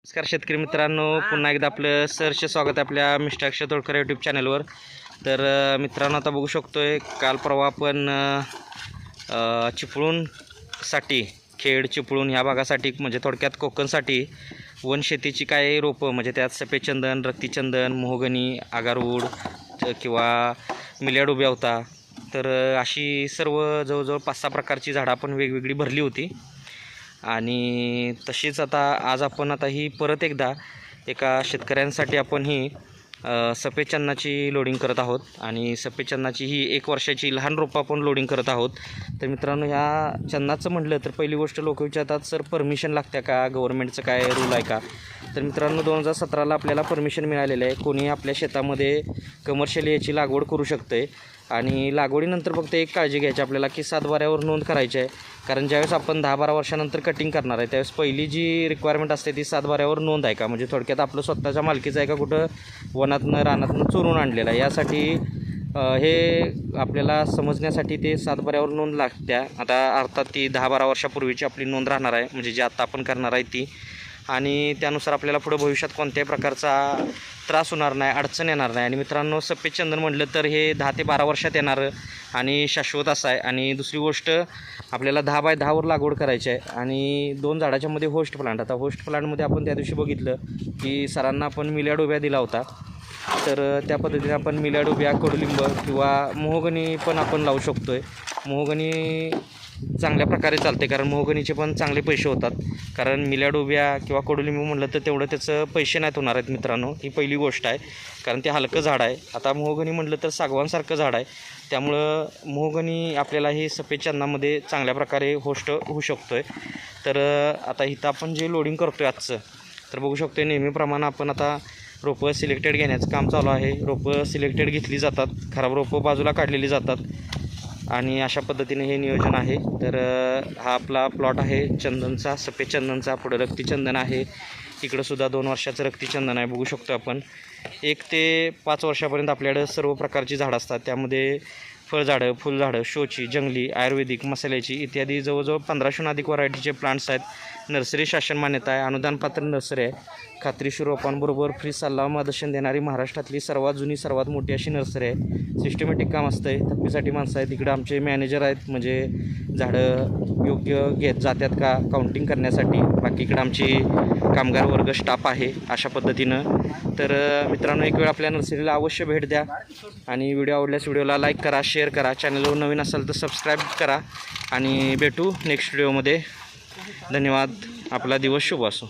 नमस्कार शेतकरी मित्रांनो, पुन्हा एकदा आपलं सहर्ष स्वागत आहे आपल्या मिस्टर अक्षय तोडकर यूट्यूब चॅनलवर. तर मित्रांनो, आता बघू शकतोय काल परवा आपण चिपळूणसाठी खेड चिपळूण ह्या भागासाठी म्हणजे थोडक्यात कोकणसाठी वनशेतीची काय रोपं म्हणजे त्यात सफेद चंदन, रक्तीचंदन, मोहगनी, आगारवूड किंवा मिल्याड उभ्या होता. तर अशी सर्व जवळजवळ 5-6 प्रकारची झाडं आपण वेगवेगळी भरली होती. आणि तशीच आज आपण ही परत एकदा एका शेतकऱ्यांसाठी आपण ही सफेद चन्नाची लोडिंग करत आहोत. आणि सफेद चन्नाची ही 1 वर्षाची लहान रोपं आपण लोडिंग करत आहोत. तर मित्रांनो, ह्या चन्नाचं म्हटलं तर पहिली गोष्ट लोक विचारतात, सर परमिशन लागते का, गव्हर्नमेंटचं काय रूल आहे का? तर मित्रांनो, 2017ला आपल्याला परमिशन मिळालेलं आहे. कोणी आपल्या शेतामध्ये कमर्शियली याची लागवड करू शकते. आणि लागवडीनंतर फक्त एक काळजी घ्यायची आपल्याला की 7/12 नोंद करायची आहे. कारण ज्यावेळेस आपण 10-12 वर्षानंतर कटिंग करणार आहे त्यावेळेस पहिली जी रिक्वायरमेंट असते ती 7/12 नोंद आहे का, म्हणजे थोडक्यात आपलं स्वतःच्या मालकीचं आहे का, कुठं वनातनं रानातनं चोरून आणलेलं आहे. यासाठी हे आपल्याला समजण्यासाठी ते 7/12 नोंद लागत्या. आता अर्थात ती 10-12 वर्षापूर्वीची आपली नोंद राहणार आहे, म्हणजे जी आत्ता आपण करणार आहे ती. आणि त्यानुसार आपल्याला पुढे भविष्यात कोणत्याही प्रकारचा त्रास होणार नाही, अडचण येणार नाही. आणि मित्रांनो, सफेद चंदन म्हटलं तर हे 10 ते 12 वर्षात येणारं आणि शाश्वत असं आहे. आणि दुसरी गोष्ट, आपल्याला 10x10 लागवड करायची आहे. आणि 2 झाडाच्या मध्ये होस्ट प्लांट. आता होस्ट प्लांटमध्ये आपण त्या दिवशी बघितलं की सरांना आपण मिल्याड उभ्या दिला होता. तर त्या पद्धतीने आपण मिल्याड उभ्या, कडुलिंब किंवा मोहगनी पण आपण लावू शकतो आहे. मोहगनी चांगल्या प्रकारे चालते, कारण मोहगनीचे पण चांगले पैसे होतात. कारण मिल्याड उभ्या किंवा कडुलिंबू म्हटलं तर तेवढं त्याचं पैसे नाहीत होणार आहेत मित्रांनो, ही पहिली गोष्ट आहे. कारण ते हलकं झाड आहे. आता मोहगनी म्हटलं तर सागवानसारखं झाड आहे, त्यामुळं मोहगनी आपल्याला ही सफेद चन्नामध्ये चांगल्या प्रकारे होस्ट होऊ शकतो आहे. तर आता इथं आपण जे लोडिंग करतो आहे आजचं, तर बघू शकतो नेहमीप्रमाणे आपण आता रोपं सिलेक्टेड घेण्याचं काम चालू आहे. रोपं सिलेक्टेड घेतली जातात, खराब रोपं बाजूला काढलेली जातात. आणि अशा पद्धतीने हे नियोजन आहे. तर हा आपला प्लॉट आहे चंदनचा, सफेद चंदनचा. पुढं रक्तीचंदन आहे, इकडंसुद्धा 2 वर्षाचं रक्तीचंदन आहे. बघू शकतो आपण 1 ते 5 वर्षापर्यंत आपल्याकडं सर्व प्रकारची झाडं असतात. त्यामध्ये फळझाडं, फुलझाडं, शोची, जंगली, आयुर्वेदिक, मसाल्याची इत्यादी जवळजवळ 1500हून अधिक व्हरायटीचे प्लांट्स आहेत. नर्सरी शासन मान्यता आहे, अनुदानपात्र नर्सरी आहे. खात्रीशीर रोपांबरोबर फ्री सल्ला मार्गदर्शन देणारी महाराष्ट्रातली सर्वात जुनी, सर्वात मोठी अशी नर्सरी आहे. सिस्टमॅटिक काम असतं आहे, थप्पीसाठी माणसं आहेत. इकडं आमचे मॅनेजर आहेत, म्हणजे झाडं योग्य घेत जातात का काउंटिंग करण्यासाठी. बाकी इकडं आमची कामगार वर्ग स्टाफ आहे अशा पद्धतीनं. तर मित्रांनो, एक वेळ आपल्या नर्सरीला अवश्य भेट द्या. आणि व्हिडिओ आवडल्यास व्हिडिओला लाईक करा, शेअर करा. चॅनलवर नवीन असाल तर सबस्क्राईब करा. आणि भेटू नेक्स्ट व्हिडिओमध्ये. धन्यवाद. आपला दिवस शुभ असो.